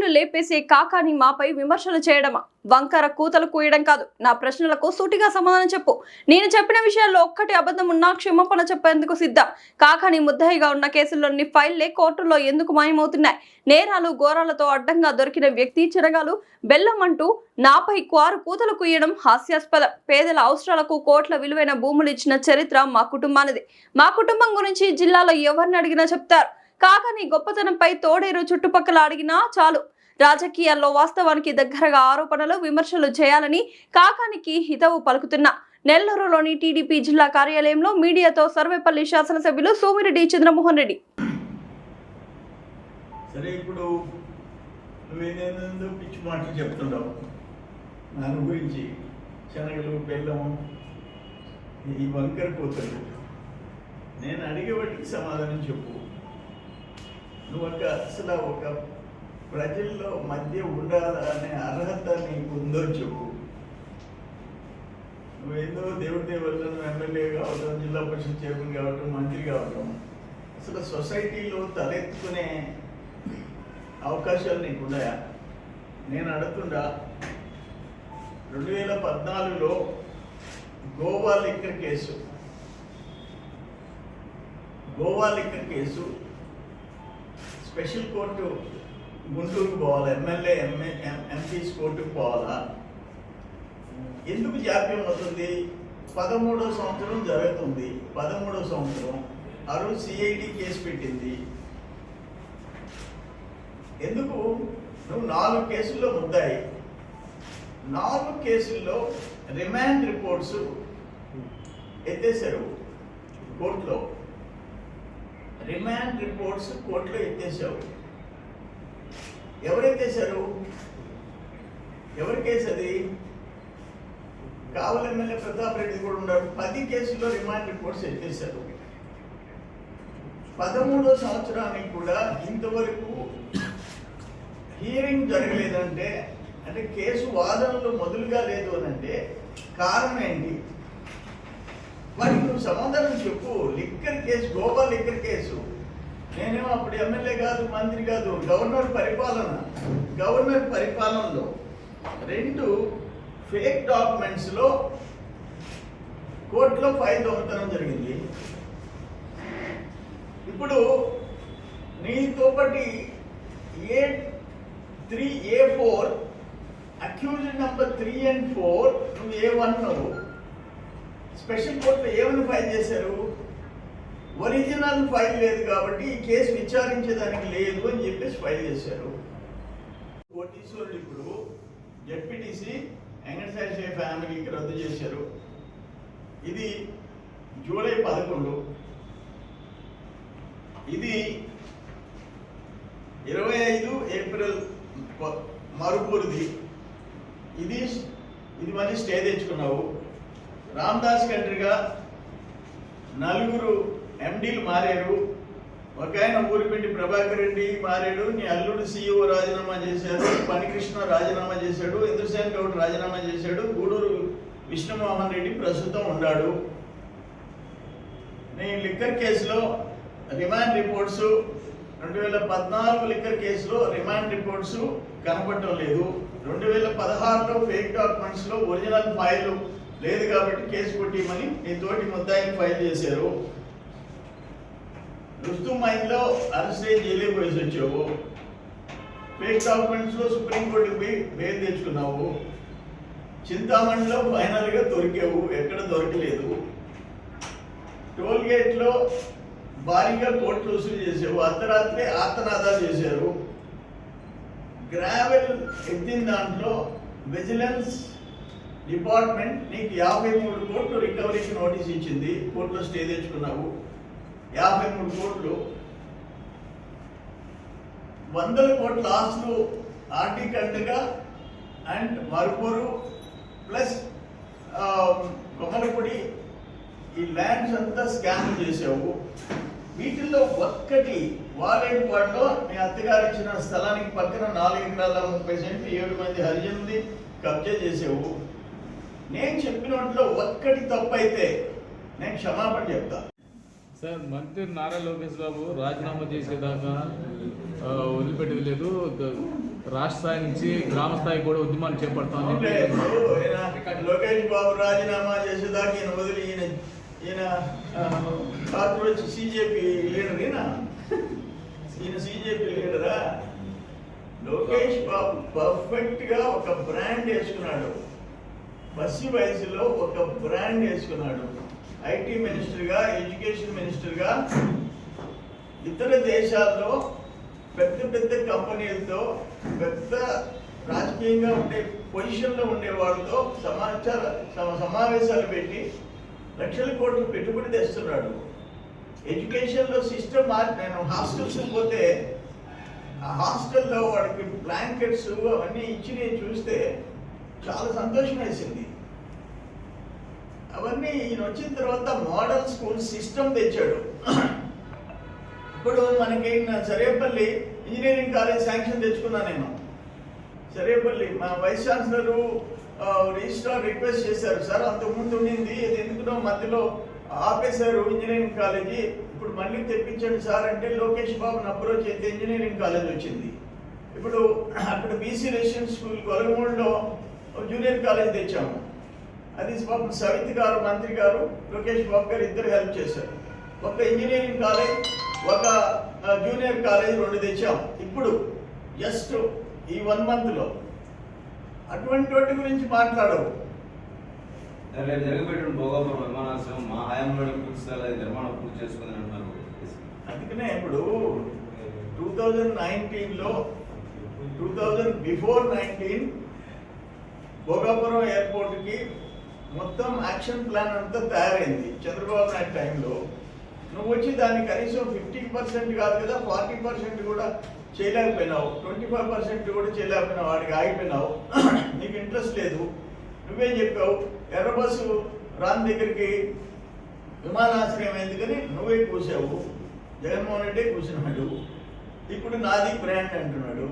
నిద్ర లేపేసే కాకాని మాపై విమర్శలు చేయడమా? వంకర కూతలు కూయడం కాదు. నా ప్రశ్నలకు సూటిగా సమాధానం చెప్పు. నేను చెప్పిన విషయాల్లో ఒక్కటి అబద్ధం ఉన్నా క్షమాపణ చెప్పేందుకు సిద్ధం. కాకాని ముద్దాయిగా ఉన్న కేసుల్లోని ఫైళ్లే కోర్టులో ఎందుకు మాయమవుతున్నాయి? నేరాలు ఘోరాలతో అడ్డంగా దొరికిన వ్యక్తి చిరగాలు బెల్లం అంటూ నాపై క్వారు కూతలు కూయడం హాస్యాస్పదం. పేదల అవసరాలకు కోట్ల విలువైన భూములు ఇచ్చిన చరిత్ర మా కుటుంబానిది. మా కుటుంబం గురించి జిల్లాలో ఎవరిని అడిగినా చెప్తారు. కాకాని గొప్పతనంపై తోడేరు చుట్టుపక్కల అడిగినా చాలు. రాజకీయాల్లో వాస్తవానికి దగ్గరగా ఆరోపణలు విమర్శలు చేయాలని కాకానికి హితవు పలుకుతున్నా. నెల్లూరులోని టీడీపీ జిల్లా కార్యాలయంలో మీడియాతో సర్వేపల్లి శాసనసభ్యులు సోమిరెడ్డి చంద్రమోహన్ రెడ్డి. సరే, ఇప్పుడు నువ్వేందో పిచ్చి మాటలు చెప్తున్నావు నా గురించి. శనగలు, బెల్లం, ఈ వంకర కూతురు. నేను అడిగే వాటికి సమాధానం చెప్పు. నువ్వు అసలు ఒక ప్రజల్లో మధ్య ఉండాలనే అర్హత నీకు ఉందో చెప్పు. నువ్వేందో దేవుడి దేవుళ్ళు ఎమ్మెల్యే కావటం, జిల్లా పరిషత్ చైర్మన్ కావటం, మంత్రి కావటం, అసలు సొసైటీలో తలెత్తుకునే అవకాశాలు నీకు ఉన్నాయా? నేను అడుగుతుండా, 2014లో Goa liquor case special court గుంటూరుకు పోవాలా? ఎమ్మెల్యే ఎంపీస్ కోర్టుకు పోవాలా? ఎందుకు జాప్యం అవుతుంది? 13వ సంవత్సరం జరుగుతుంది. 13వ సంవత్సరం ఆ రోజు సిఐడి కేసు పెట్టింది. ఎందుకు? నువ్వు 4 కేసుల్లో ముద్దాయి. 4 కేసుల్లో రిమాండ్ రిపోర్ట్స్ ఎత్తేసారు కోర్టులో. రిమాండ్ రిపోర్ట్స్ కోర్టులో ఎత్తేసావు. ఎవరెత్తేసారు? ఎవరి కేసు అది? కావలి ఎమ్మెల్యే ప్రతాప్ రెడ్డి కూడా ఉన్నారు. 10 కేసుల్లో రిమాండ్ రిపోర్ట్స్ ఎత్తేసారు. 13వ సంవత్సరానికి కూడా ఇంతవరకు హీరింగ్ జరగలేదంటే, అంటే కేసు వాదనలు మొదలుగా లేదు అని అంటే కారణం ఏంటి? వాటికి నువ్వు సమాధానం చెప్పు. Liquor case, Goa liquor case, నేనేమో అప్పుడు ఎమ్మెల్యే కాదు, మంత్రి కాదు, గవర్నర్ పరిపాలనలో 2 ఫేక్ డాక్యుమెంట్స్లో కోర్టులో ఫైల్ దొంగతనం జరిగింది. ఇప్పుడు నీతో పాటు A3, A4 accused number 3 and 4 నువ్వు A1 నువ్వు స్పెషల్ కోర్టులో ఏమని ఫైల్ చేశారు? ఒరిజినల్ ఫైల్ లేదు కాబట్టి ఈ కేసు విచారించేదానికి లేదు అని చెప్పేసి ఫైల్ చేశారు. కోటీశ్వరుడు ఇప్పుడు జెడ్పీటీసీ వెంకటేశ్వర ఫ్యామిలీకి రద్దు చేశారు. ఇది జూలై 11. ఇది 25 ఏప్రిల్ మరుపూరిది. ఇది మళ్ళీ స్టే తెచ్చుకున్నావు. రామదాస్ కంట్రీగా 4 ఎండీలు మారారు. ఒక ఆయన ఊరిపెండి ప్రభాకర్ రెడ్డి మారాడు. నీ అల్లుడు CEO రాజీనామా చేశాడు. పనికృష్ణ రాజీనామా చేశాడు. ఇంద్రసేన్ గౌడ్ రాజీనామా చేశాడు. గూడూరు విష్ణుమోహన్ రెడ్డి ప్రస్తుతం ఉన్నాడు. నీ లిక్కర్ కేసులో రిమాండ్ రిపోర్ట్స్ 2014 లిక్కర్ కేసులో రిమాండ్ రిపోర్ట్స్ కనపడటం లేదు. 2016లో ఫేక్ డాక్యుమెంట్స్లో ఒరిజినల్ ఫైల్ లేదు కాబట్టి కేసు కొట్టిమని నీ తోటి ముద్దాయిని ఫైల్ చేశారు. రుస్తుమైన్లో అరెస్ట్ అయ్యి జైలుకి పోయేసి వచ్చావు. ఫేక్ డాక్యుమెంట్స్లో సుప్రీంకోర్టుకి పోయి బెయిల్ తెచ్చుకున్నావు. చింతామణిలో ఫైనల్గా దొరికావు, ఎక్కడ దొరకలేదు. టోల్గేట్లో భారీగా కోట్లు వసూలు చేసావు. అర్ధరాత్రి ఆర్తనాదాలు చేశారు. గ్రావెల్ ఎత్తిన దాంట్లో విజిలెన్స్ డిపార్ట్మెంట్ నీకు 53 కోట్లు రికవరీకి నోటీస్ ఇచ్చింది. కోర్టులో స్టే తెచ్చుకున్నావు. 53 కోట్లు, 100 కోట్ల ఆస్తులు ఆర్టీ కంటగా అండ్ మరుపూరు ప్లస్ కొమ్మలపొడి ఈ ల్యాండ్స్ అంతా స్కామ్ చేసావు. వీటిల్లో ఒక్కటి వాలేడుపాడులో మీ అత్తగారు ఇచ్చిన స్థలానికి పక్కన 4 ఎకరాల 30 సెంట్లు 7 మంది హరిజనుల్ని కబ్జా చేసావు. నేను చెప్పినట్లో ఒక్కటి తప్పు అయితే నేను క్షమాపణ చెప్తా. సార్ మంత్రి నారా లోకేష్ బాబు రాజీనామా చేసేదాకా వదిలిపెట్టేది లేదు. రాష్ట్ర స్థాయి నుంచి గ్రామ స్థాయి కూడా ఉద్యమాన్ని చేపడతామని అంటే ఇప్పుడు లోకేష్ బాబు రాజీనామా చేసేదాకా ఈయన వదిలి ఈయన వచ్చి సిజేపీ లీడర్ ఈయన సిజేపీ లీడరా? లోకేష్ బాబు పర్ఫెక్ట్ గా ఒక బ్రాండ్ వేసుకున్నాడు. బస్సు వయసులో ఒక బ్రాండ్ వేసుకున్నాడు. ఐటీ మినిస్టర్గా, ఎడ్యుకేషన్ మినిస్టర్గా ఇతర దేశాల్లో పెద్ద పెద్ద కంపెనీలతో, పెద్ద రాజకీయంగా ఉండే పొజిషన్లో ఉండే వాళ్ళతో సమావేశాలు పెట్టి లక్షల కోట్లు పెట్టుబడి తెస్తున్నాడు. ఎడ్యుకేషన్లో సిస్టమ్ నేను హాస్టల్స్ పోతే ఆ హాస్టల్లో వాడికి బ్లాంకెట్స్ అవన్నీ ఇచ్చి నేను చూస్తే చాలా సంతోషం వేసింది. అవన్నీ ఈయన వచ్చిన తర్వాత మోడల్ స్కూల్ సిస్టమ్ తెచ్చాడు. ఇప్పుడు మనకి సరేపల్లి ఇంజనీరింగ్ కాలేజ్ శాంక్షన్ తెచ్చుకున్నా నేను. సరేపల్లి మా వైస్ ఛాన్సలరు రిజిస్ట్రార్ రిక్వెస్ట్ చేశారు, సార్ అంతకుముందు ఉండింది ఇది ఎందుకునో మధ్యలో ఆపేశారు ఇంజనీరింగ్ కాలేజీ, ఇప్పుడు మళ్ళీ తెప్పించండి సార్ అంటే లోకేష్ బాబుని అప్రోచ్ అయితే ఇంజనీరింగ్ కాలేజ్ వచ్చింది. ఇప్పుడు అక్కడ బీసీ రెసిడెన్షియల్ స్కూల్ కొలగమూడులో జూనియర్ కాలేజ్ తెచ్చాము. అది పాపం సవితి గారు, మంత్రి గారు, లోకేష్ బాబు గారు ఇద్దరు హెల్ప్ చేశారు. ఒక ఇంజనీరింగ్ కాలేజ్, ఒక జూనియర్ కాలేజ్ 2 తెచ్చాం ఇప్పుడు జస్ట్ ఈ 1 monthలో. అటువంటి వాటి గురించి మాట్లాడవు. జరగబెట్టిన భోగాపురం విమానాశ్రయం మా హయాంలో పూర్తి స్థాయి నిర్మాణం పూర్తి చేసుకుందని అంటున్నారు. అందుకనే ఇప్పుడు 2019లో 2019 భోగాపురం ఎయిర్పోర్ట్కి మొత్తం యాక్షన్ ప్లాన్ అంతా తయారైంది చంద్రబాబు నాయుడు టైంలో. నువ్వు వచ్చి దాన్ని కనీసం 50% కాదు కదా 40% కూడా చేయలేకపోయినావు, 25% కూడా చేయలేకపోయినావు, వాడికి ఆగిపోయినావు. నీకు ఇంట్రెస్ట్ లేదు. నువ్వేం చెప్పావు, ఎర్ర బస్సు రాని దగ్గరికి విమానాశ్రయం ఎందుకని నువ్వే కూసావు. జగన్మోహన్ రెడ్డి కూసినాడు. ఇప్పుడు నాది బ్రాండ్ అంటున్నాడు.